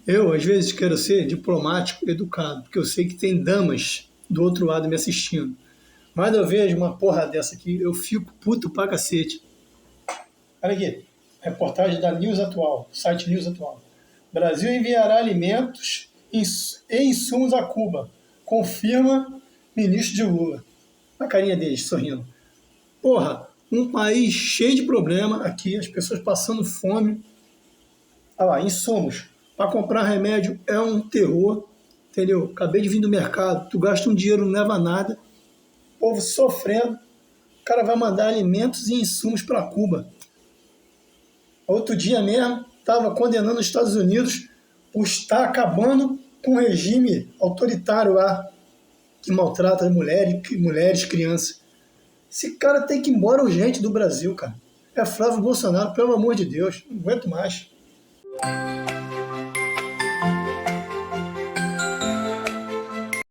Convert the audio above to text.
Eu, às vezes, quero ser diplomático, educado, porque eu sei que tem damas do outro lado me assistindo. Mas eu vejo uma porra dessa aqui, eu fico puto pra cacete. Olha aqui, reportagem da News Atual, site News Atual. Brasil enviará alimentos e insumos a Cuba, confirma ministro de Lula. A carinha deles, sorrindo. Porra, um país cheio de problema aqui, as pessoas passando fome. Olha lá, insumos. Para comprar remédio é um terror, entendeu? Acabei de vir do mercado, tu gasta um dinheiro, não leva nada. O povo sofrendo. O cara vai mandar alimentos e insumos para Cuba. Outro dia mesmo, estava condenando os Estados Unidos por estar acabando com o regime autoritário lá, que maltrata mulheres, crianças. Esse cara tem que ir embora urgente do Brasil, cara. É Flávio Bolsonaro, pelo amor de Deus, não aguento mais.